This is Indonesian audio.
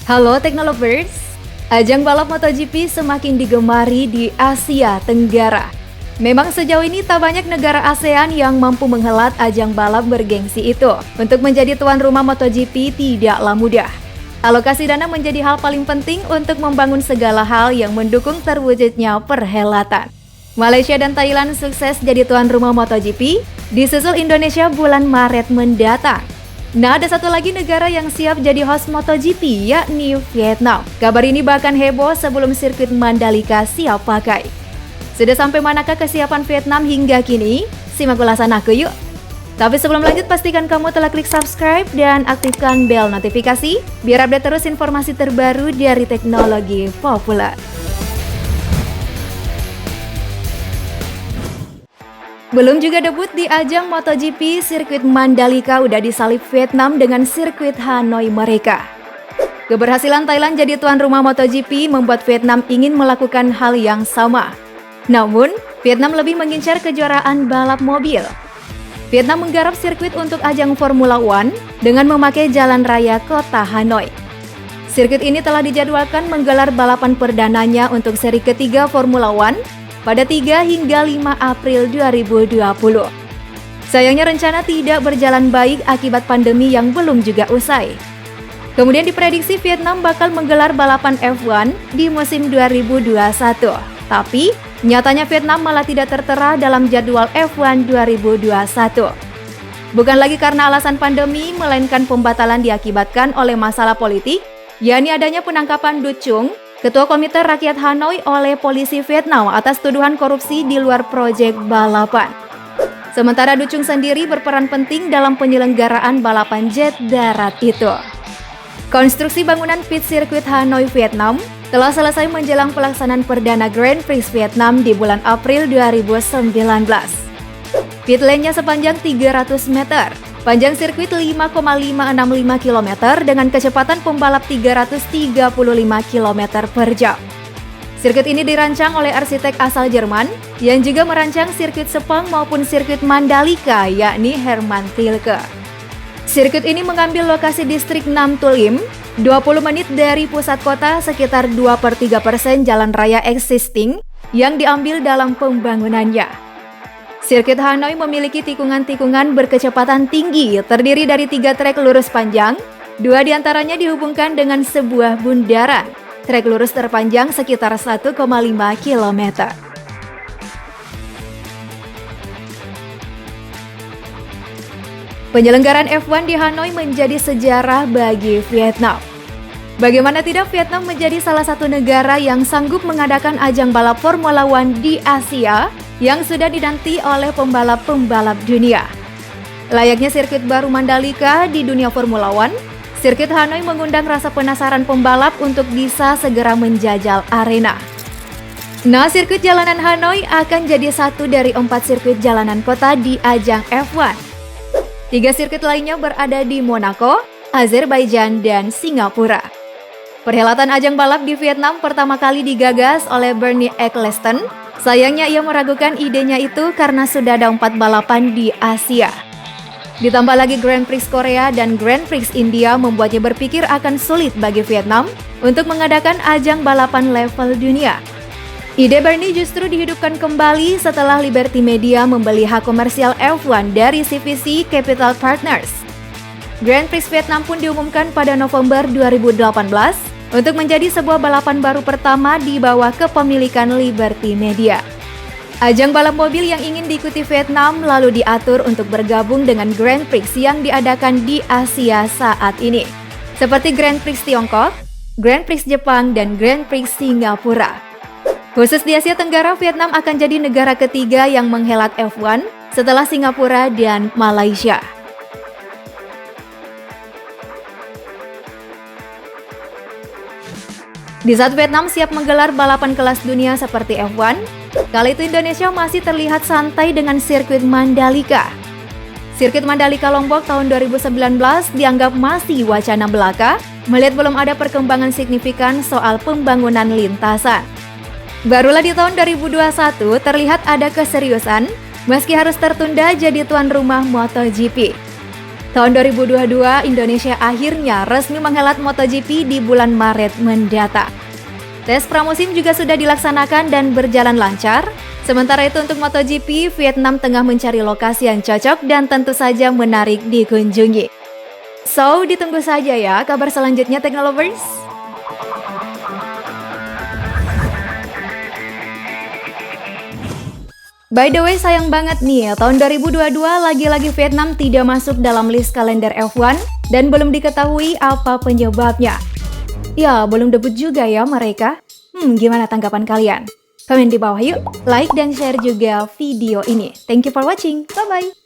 Halo Teknolovers, ajang balap MotoGP semakin digemari di Asia Tenggara. Memang sejauh ini tak banyak negara ASEAN yang mampu menghelat ajang balap bergengsi itu. Untuk menjadi tuan rumah MotoGP tidaklah mudah. Alokasi dana menjadi hal paling penting untuk membangun segala hal yang mendukung terwujudnya perhelatan. Malaysia dan Thailand sukses jadi tuan rumah MotoGP, disusul Indonesia bulan Maret mendatang. Nah, ada satu lagi negara yang siap jadi host MotoGP, yakni Vietnam. Kabar ini bahkan heboh sebelum sirkuit Mandalika siap pakai. Sudah sampai manakah kesiapan Vietnam hingga kini? Simak ulasan aku yuk! Tapi sebelum lanjut, pastikan kamu telah klik subscribe dan aktifkan bel notifikasi, biar update terus informasi terbaru dari teknologi populer. Belum juga debut di ajang MotoGP, sirkuit Mandalika udah disalip Vietnam dengan sirkuit Hanoi mereka. Keberhasilan Thailand jadi tuan rumah MotoGP membuat Vietnam ingin melakukan hal yang sama. Namun, Vietnam lebih mengincar kejuaraan balap mobil. Vietnam menggarap sirkuit untuk ajang Formula One dengan memakai jalan raya kota Hanoi. Sirkuit ini telah dijadwalkan menggelar balapan perdananya untuk seri ketiga Formula One pada 3 hingga 5 April 2020. Sayangnya rencana tidak berjalan baik akibat pandemi yang belum juga usai. Kemudian diprediksi Vietnam bakal menggelar balapan F1 di musim 2021. Tapi, nyatanya Vietnam malah tidak tertera dalam jadwal F1 2021. Bukan lagi karena alasan pandemi, melainkan pembatalan diakibatkan oleh masalah politik, yakni adanya penangkapan Du Chung, Ketua Komite Rakyat Hanoi, oleh polisi Vietnam atas tuduhan korupsi di luar proyek balapan. Sementara Du Chung sendiri berperan penting dalam penyelenggaraan balapan jet darat itu. Konstruksi bangunan pit sirkuit Hanoi, Vietnam telah selesai menjelang pelaksanaan perdana Grand Prix Vietnam di bulan April 2019. Pit lane-nya sepanjang 300 meter. Panjang sirkuit 5,565 km dengan kecepatan pembalap 335 km per jam. Sirkuit ini dirancang oleh arsitek asal Jerman yang juga merancang sirkuit Sepang maupun sirkuit Mandalika, yakni Hermann Tilke. Sirkuit ini mengambil lokasi distrik Nam Tulim, 20 menit dari pusat kota, sekitar 2/3% jalan raya existing yang diambil dalam pembangunannya. Sirkuit Hanoi memiliki tikungan-tikungan berkecepatan tinggi, terdiri dari 3 trek lurus panjang, 2 diantaranya dihubungkan dengan sebuah bundaran. Trek lurus terpanjang sekitar 1,5 km. Penyelenggaraan F1 di Hanoi menjadi sejarah bagi Vietnam. Bagaimana tidak, Vietnam menjadi salah satu negara yang sanggup mengadakan ajang balap Formula One di Asia yang sudah dinanti oleh pembalap-pembalap dunia. Layaknya sirkuit baru Mandalika di dunia Formula One, sirkuit Hanoi mengundang rasa penasaran pembalap untuk bisa segera menjajal arena. Nah, sirkuit jalanan Hanoi akan jadi satu dari 4 sirkuit jalanan kota di ajang F1. 3 sirkuit lainnya berada di Monaco, Azerbaijan, dan Singapura. Perhelatan ajang balap di Vietnam pertama kali digagas oleh Bernie Ecclestone. Sayangnya ia meragukan idenya itu karena sudah ada 4 balapan di Asia. Ditambah lagi Grand Prix Korea dan Grand Prix India membuatnya berpikir akan sulit bagi Vietnam untuk mengadakan ajang balapan level dunia. Ide Bernie justru dihidupkan kembali setelah Liberty Media membeli hak komersial F1 dari CVC Capital Partners. Grand Prix Vietnam pun diumumkan pada November 2018 untuk menjadi sebuah balapan baru pertama di bawah kepemilikan Liberty Media. Ajang balap mobil yang ingin diikuti Vietnam lalu diatur untuk bergabung dengan Grand Prix yang diadakan di Asia saat ini, seperti Grand Prix Tiongkok, Grand Prix Jepang, dan Grand Prix Singapura. Khusus di Asia Tenggara, Vietnam akan jadi negara ketiga yang menghelat F1 setelah Singapura dan Malaysia. Di saat Vietnam siap menggelar balapan kelas dunia seperti F1, kala itu Indonesia masih terlihat santai dengan sirkuit Mandalika. Sirkuit Mandalika Lombok tahun 2019 dianggap masih wacana belaka, melihat belum ada perkembangan signifikan soal pembangunan lintasan. Barulah di tahun 2021 terlihat ada keseriusan, meski harus tertunda jadi tuan rumah MotoGP. Tahun 2022, Indonesia akhirnya resmi menghelat MotoGP di bulan Maret mendatang. Tes pramusim juga sudah dilaksanakan dan berjalan lancar. Sementara itu untuk MotoGP, Vietnam tengah mencari lokasi yang cocok dan tentu saja menarik dikunjungi. So, ditunggu saja ya kabar selanjutnya Teknolovers. By the way, sayang banget nih, tahun 2022 lagi-lagi Vietnam tidak masuk dalam list kalender F1 dan belum diketahui apa penyebabnya. Ya, belum debut juga ya mereka. Gimana tanggapan kalian? Komen di bawah yuk, like dan share juga video ini. Thank you for watching, bye-bye!